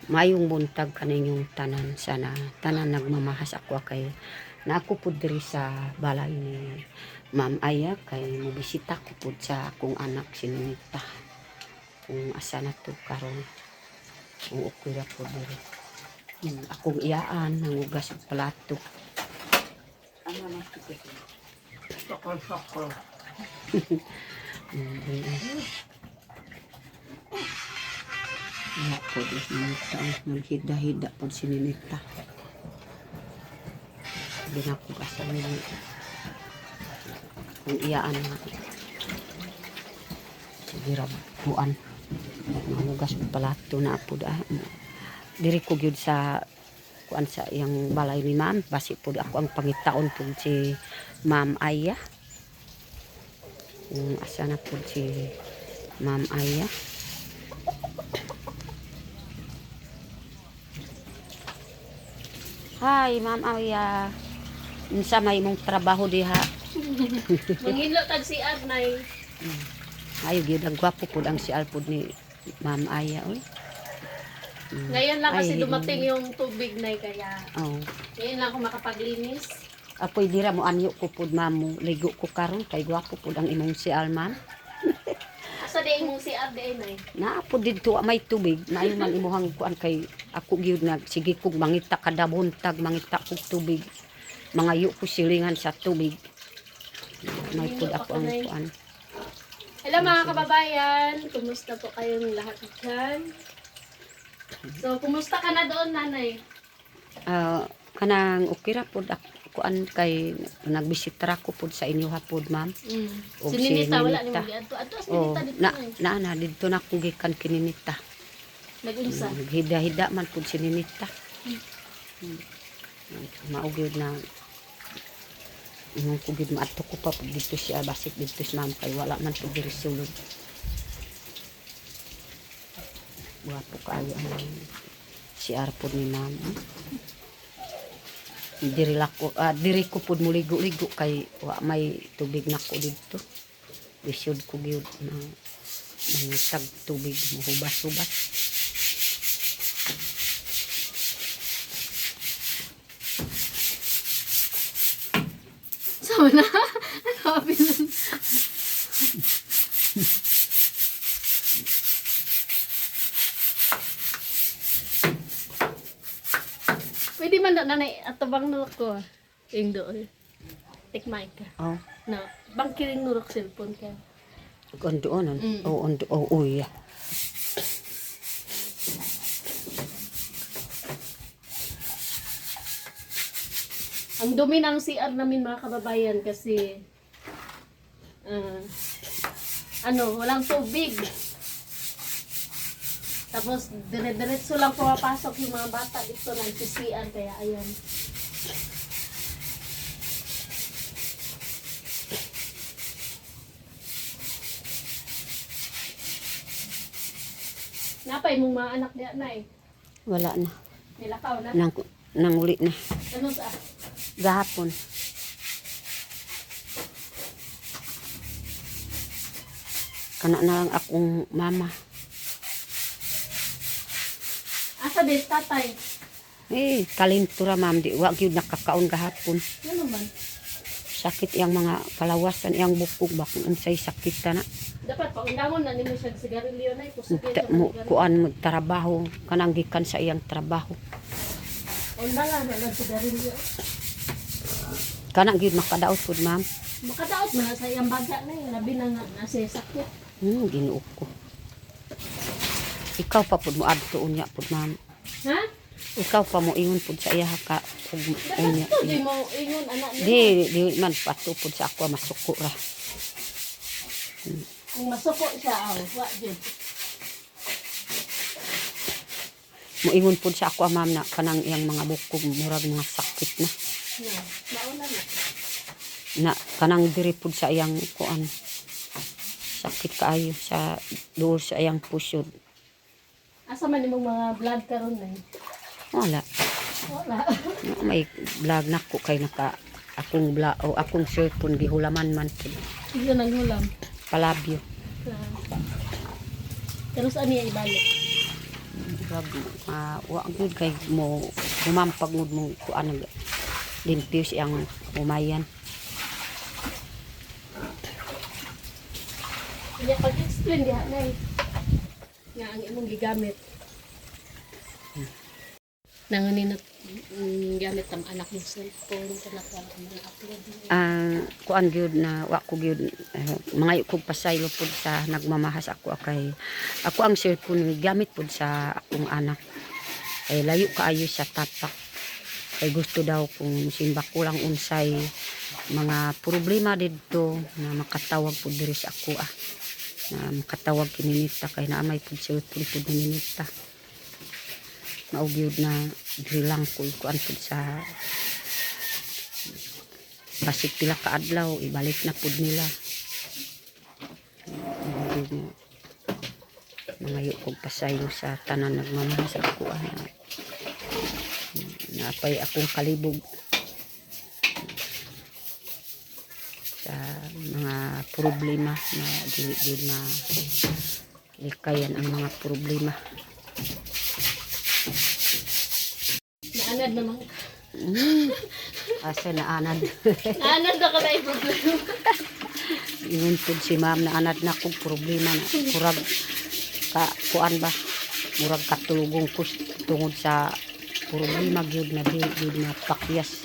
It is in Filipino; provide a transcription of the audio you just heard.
Mayong buntag kaninyong tanan, sana tanan nagmamahas ako kay na ako pud diri sa balay ni Ma'am Aya kay mobisita ko pud sa akong anak si Ninita. Kung asa na to karon. Kung okay ra pud diri. Akong iyaan nangugas og plato. Ano na to? Sakal-sakal. Wala po di Ninita. Naghida-hida po si Ninita. Binakugasan nila. Kung iyaan na. Sige rabuan. Nangugas og palato na po da. Diri ko gyud sa kuan sa iyang balay ni Ma'am. Basi po ako ang pangitaon po si Ma'am Aya. Asa na po si Ma'am Aya. Hi, Ma'am Aya. Unsa may mong trabaho diha? Manghinlo tag si Arnay. Ayo gyud ang gwapo pud ang si Alpod ni Ma'am Aya oy. Ngayon lang kasi Ay, dumating yung tubig na kaya Oh. ngayon lang ako makapaglinis. Apoy dira mo anyo ko pud ma'am mo ligo ko karon kay gwapo pud ang imong si Alman. Asa di mo si Arnay nay? Naa pud didto may tubig, maayo man imuhang kuan kay ako gyud nag sige kog mangita kada buntag mangita kog tubig. Mangayo ko silingan sa tubig. May pud ako ang kuan. Hello mga kababayan, kumusta po kayong lahat dyan? So, kumusta ka na doon, nanay? Kanang okay ra pud ako kuan kay nagbisita ko pud sa inyo hapod ma'am. Og Si Ninita, wala ni Ninita. mo giadto. Adto si Oh, Ninita dito na dito na ko gikan kininita. Nag-unsa. Hida-hida man pud si Ninita. Maugyod na nung kugid maato ko pa pud dito siya basit dito si ma'am kay wala man pud diri sulod. Wapo kayo ang si Arpod ni ma'am. Diri ko pud muligo-ligo kay wa may tubig nako dito. Bisud ko gyud na mangitag tubig mohubas-hubas. Sama na. Ano kapisan? Pwede man na nanay atubang nurok ko. Yung doon. Tikmay ka. Oh, No, bangkiring nurok cellphone ka. doon. Uy. Ang dumi ng CR namin mga kababayan kasi walang tubig. Tapos dire-diretso lang pumapasok yung mga bata dito ng CR kaya ayan. Napay mong mga anak niya na Wala na. nilakaw na. Nang uli na. Ano sa? Gahapon. Kana na lang akong mama. Asa din tatay? Kalintura ma'am di wa gyud nakakaon gahapon. Ano man? Sakit yang mga kalawasan yang bukog bakun unsay sakit ta na. Dapat paundangon na nimo siya sigarilyo na kusugin siya Mo sigarilyo. kuan mo trabaho kanang gikan sa iyang trabaho. Undangan na lang sigarilyo. Kana gyud makadaot pud ma'am. Makadaot man sa iyang baga na yun. Labi na nga nasa sakit. Ginuo ko. Ikaw pa pud mo adto unya pud ma'am. Ha? Ikaw pa mo ingon pud sa iya ka ug unya. Dapat to di mo ingon anak niya. Di man patupod sa ako masuko ra. Kung masuko siya, wa jud. Moingon pud sa ako ma'am na kanang iyang mga bukog murag mga sakit na. No, mauna na. Na kanang diri pud sa iyang kuan. Sakit kaayo sa duol sa iyang pusod. Asa man imong mga blood karon na? Wala. Wala. May vlog na ko kay naka akong akong cellphone gihulaman man pud. Sige nang hulam. Palabyo. Pero saan niya ibalik? Murag wa gyud kay mo gumampag ngud mo kuan limpyo siyang umayan. Kaya pag-explain diha na nga ang imong gigamit. Nanganinot gamit ang anak ng cellphone kanak wala ka mga upload. Kuan gyud na wa ko gyud mga kog pasaylo pud sa nagmamahas ako kay ako ang cellphone gamit pud sa akong anak. Ay layo kaayo sa tapak. Ay gusto daw kung simba ko lang unsay mga problema didto na makatawag pud diri sa ako na makatawag kininita kay naamay pud cellphone pud ninita. Mao gyud na diri lang ko kuan pud sa basig pila ka adlaw ibalik na pud nila. Mangayo kog pasayo sa tanan nagmamahal sa ako napay akong kalibog sa mga problema na dili na likayan ang mga problema. Naanad naman ka. Asa naanad. Naanad na ka na yung problema. Ingon pud si ma'am naanad na kog problema na murag ka kuan ba murag katulugong ko tungod sa problema gyud na di gyud na pakyas